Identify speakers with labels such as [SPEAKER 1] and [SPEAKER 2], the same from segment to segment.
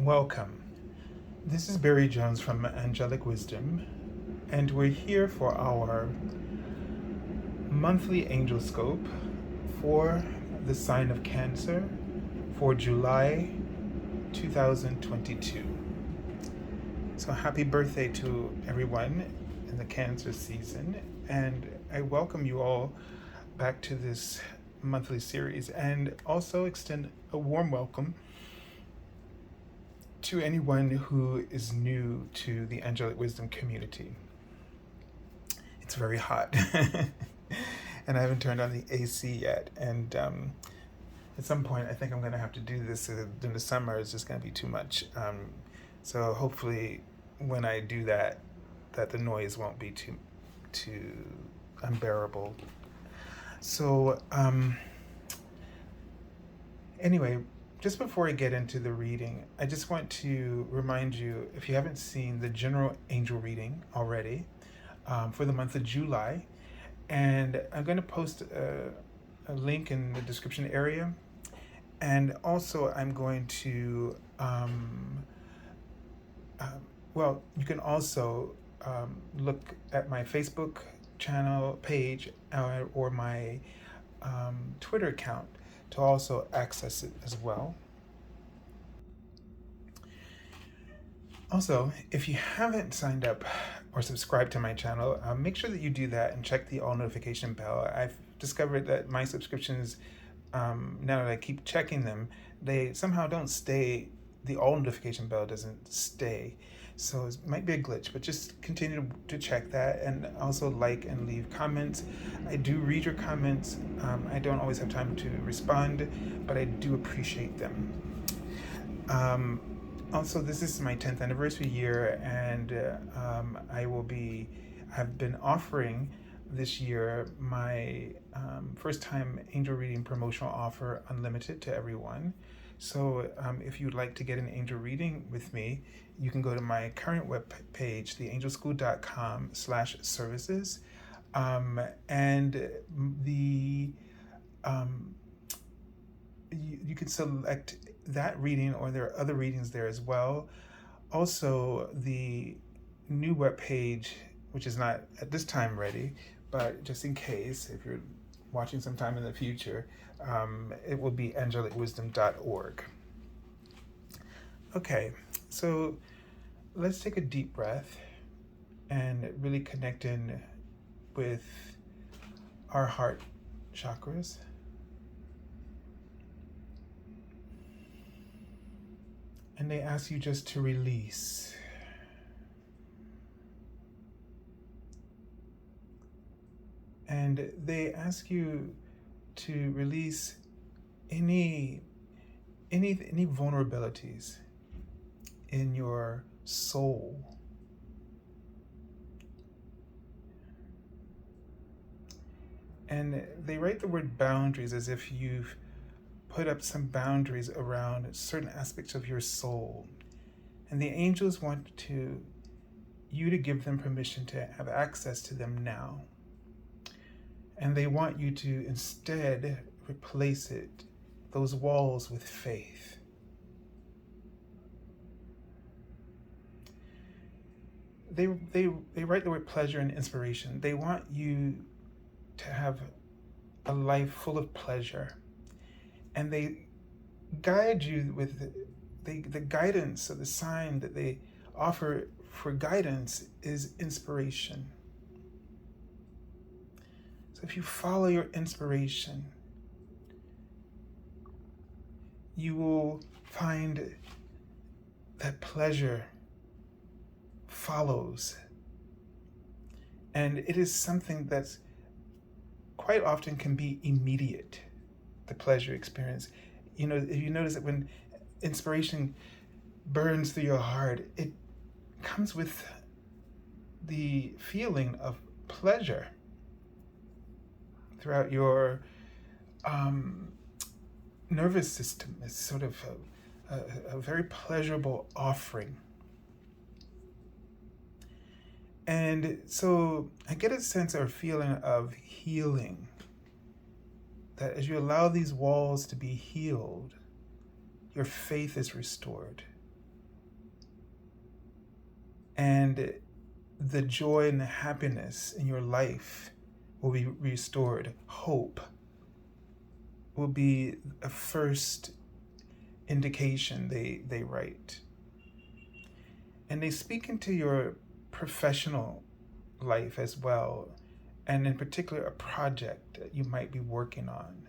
[SPEAKER 1] Welcome. This is Barry Jones from Angelic Wisdom, and we're here for our monthly Angelscope for the sign of Cancer for July 2022. So happy birthday to everyone in the Cancer season, and I welcome you all back to this monthly series, and also extend a warm welcome to anyone who is new to the Angelic Wisdom community. It's very hot, and I haven't turned on the AC yet. And at some point, I think I'm going to have to do this in the summer. It's just going to be too much. So hopefully, when I do that, the noise won't be too unbearable. So anyway, just before I get into the reading, I just want to remind you, if you haven't seen the general angel reading already for the month of July, and I'm going to post a link in the description area, and also I'm going to, you can also look at my Facebook channel page or my Twitter account to also access it as well. Also, if you haven't signed up or subscribed to my channel, make sure that you do that and check the all notification bell. I've discovered that my subscriptions, now that I keep checking them, they somehow don't stay, the all notification bell doesn't stay. So it might be a glitch, but just continue to check that, and also like and leave comments. I do read your comments. I don't always have time to respond, but I do appreciate them. Also, this is my 10th anniversary year, and I've been offering this year my first time angel reading promotional offer, unlimited, to everyone. So if you'd like to get an angel reading with me, you can go to my current web page, theangelschool.com/services, and you can select that reading, or there are other readings there as well. Also, the new web page, which is not at this time ready, but just in case, if you're watching sometime in the future, it will be angelicwisdom.org. Okay, so let's take a deep breath and really connect in with our heart chakras. And they ask you just to release. And they ask you to release any vulnerabilities in your soul. And they write the word boundaries as if you've put up some boundaries around certain aspects of your soul. And the angels want you to give them permission to have access to them now. And they want you to instead replace those walls, with faith. They write the word pleasure and inspiration. They want you to have a life full of pleasure. And they guide you with the guidance, or the sign that they offer for guidance is inspiration. So if you follow your inspiration, you will find that pleasure follows. And it is something that's quite often can be immediate, the pleasure experience. You know, if you notice that when inspiration burns through your heart, it comes with the feeling of pleasure throughout your nervous system. It's sort of a very pleasurable offering. And so I get a sense or feeling of healing, that as you allow these walls to be healed, your faith is restored. and the joy and the happiness in your life will be restored. Hope will be a first indication, they write. And they speak into your professional life as well, and in particular a project that you might be working on.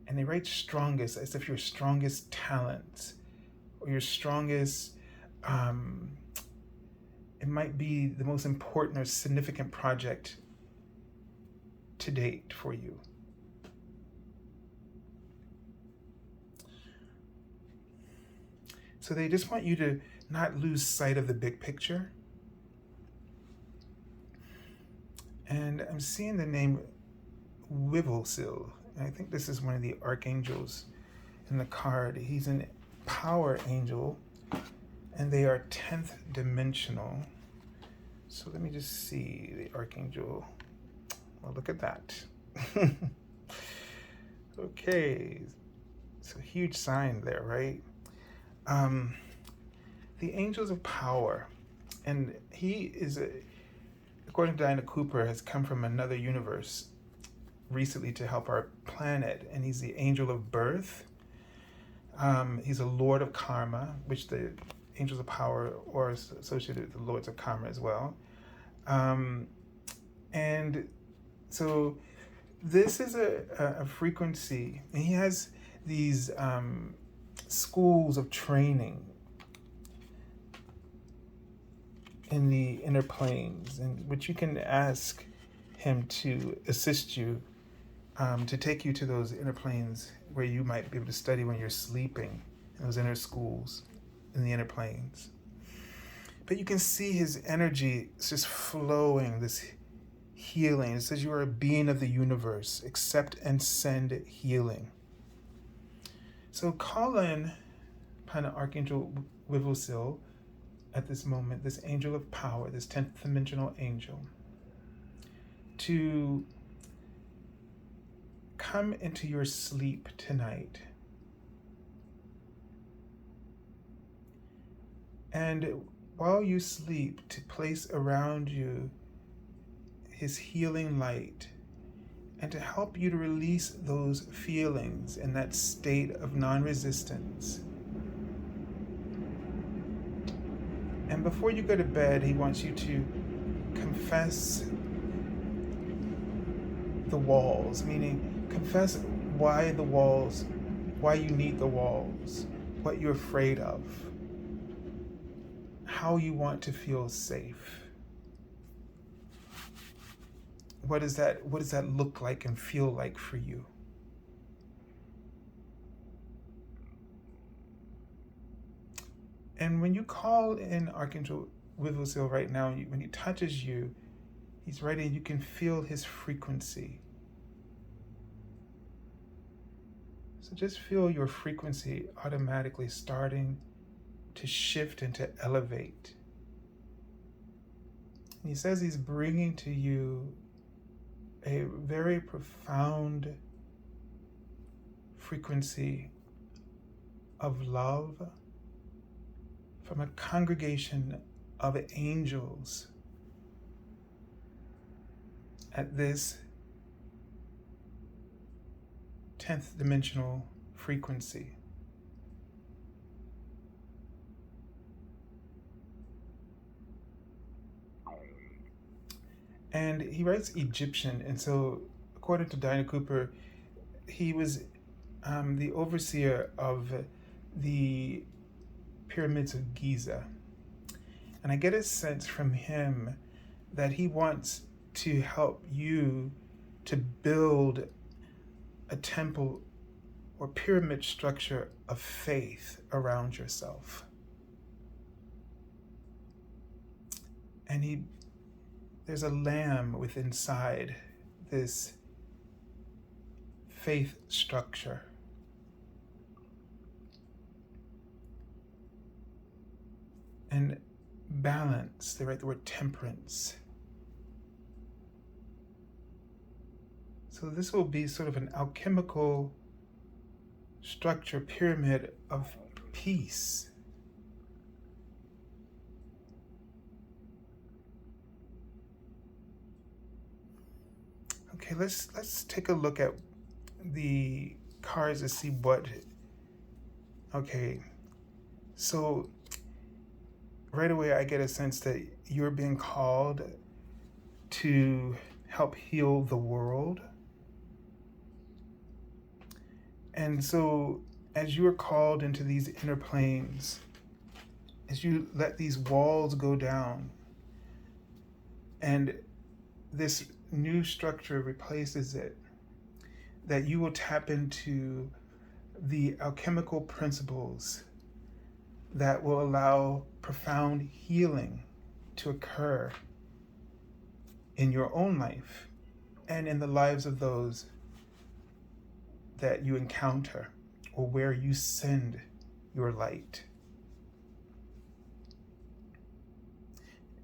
[SPEAKER 1] And they write strongest as if your strongest talent or your strongest, it might be the most important or significant project to date for you. So they just want you to not lose sight of the big picture. And I'm seeing the name Wivelsil. And I think this is one of the archangels in the card. He's an power angel, and they are 10th dimensional. So let me just see the archangel. Well, look at that. Okay, so huge sign there, right? The angels of power, and he is, according to Diana Cooper, has come from another universe recently to help our planet, and he's the angel of birth. He's a lord of karma, which the angels of power are associated with the lords of karma as well. And so this is a frequency, and he has these schools of training in the inner planes, in which you can ask him to assist you, to take you to those inner planes where you might be able to study when you're sleeping, in those inner schools in the inner planes. But you can see his energy is just flowing, this healing. It says you are a being of the universe, accept and send healing. So call in upon Archangel Wivelsil at this moment, this angel of power, this 10th dimensional angel, to come into your sleep tonight. And while you sleep, to place around you his healing light, and to help you to release those feelings in that state of non-resistance. And before you go to bed, he wants you to confess the walls, meaning confess why you need the walls, what you're afraid of, how you want to feel safe. What does that look like and feel like for you? And when you call in Archangel Wivelsil right now, when he touches you, he's ready, and you can feel his frequency. So just feel your frequency automatically starting to shift and to elevate. And he says he's bringing to you a very profound frequency of love from a congregation of angels at this 10th dimensional frequency. And he writes Egyptian, and so according to Diana Cooper, he was the overseer of the pyramids of Giza. And I get a sense from him that he wants to help you to build a temple or pyramid structure of faith around yourself. And there's a lamb within inside this faith structure. And balance, they write the word temperance. So this will be sort of an alchemical structure, pyramid of peace. Okay, let's take a look at the cards to see what. Okay, so right away I get a sense that you're being called to help heal the world. And so as you are called into these inner planes, as you let these walls go down and this new structure replaces it, that you will tap into the alchemical principles that will allow profound healing to occur in your own life and in the lives of those that you encounter or where you send your light.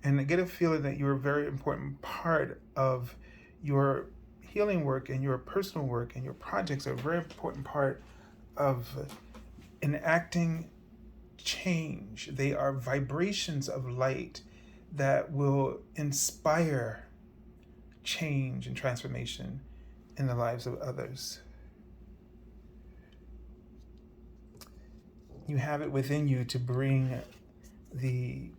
[SPEAKER 1] And I get a feeling that you're a very important part of your healing work and your personal work, and your projects are a very important part of enacting change. They are vibrations of light that will inspire change and transformation in the lives of others. You have it within you to bring the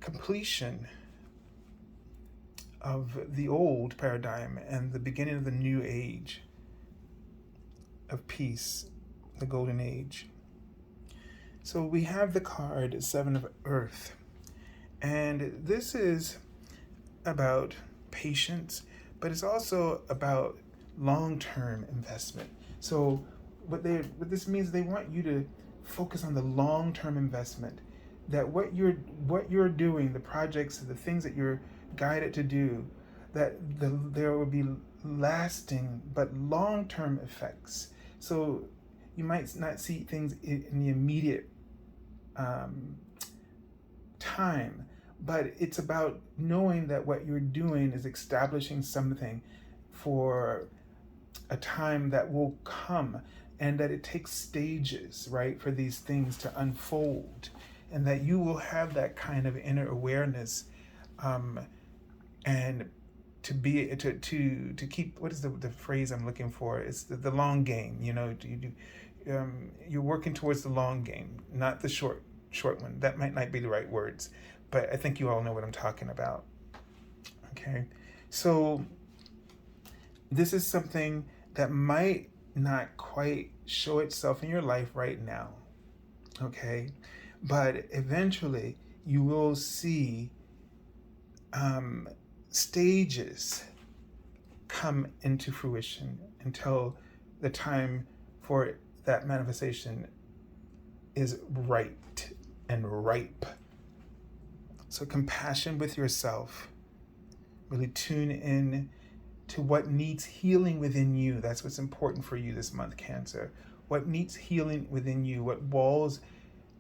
[SPEAKER 1] completion of the old paradigm and the beginning of the new age of peace, the golden age. So we have the card Seven of Earth, and this is about patience, but it's also about long-term investment. So what this means, they want you to focus on the long-term investment, that what you're doing, the projects, the things that you're guided to do, that there will be lasting but long-term effects. So you might not see things in the immediate time, but it's about knowing that what you're doing is establishing something for a time that will come, and that it takes stages, right, for these things to unfold, and that you will have that kind of inner awareness, and to be to keep, what is the phrase I'm looking for? It's the long game. You're working towards the long game, not the short one. That might not be the right words, but I think you all know what I'm talking about. Okay, so this is something that might not quite show itself in your life right now, okay? But eventually you will see stages come into fruition until the time for that manifestation is right and ripe. So compassion with yourself. Really tune in to what needs healing within you. That's what's important for you this month, Cancer. What needs healing within you? What walls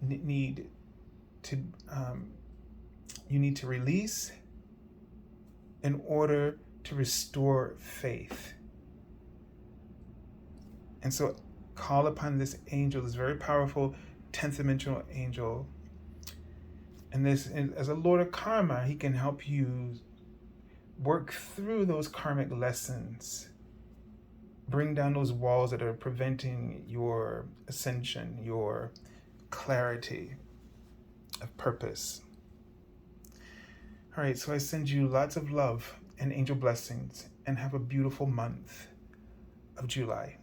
[SPEAKER 1] you need to release in order to restore faith. And so call upon this angel, this very powerful 10th dimensional angel. And this, as a Lord of Karma, he can help you work through those karmic lessons, bring down those walls that are preventing your ascension, your clarity of purpose. All right, so I send you lots of love and angel blessings, and have a beautiful month of July.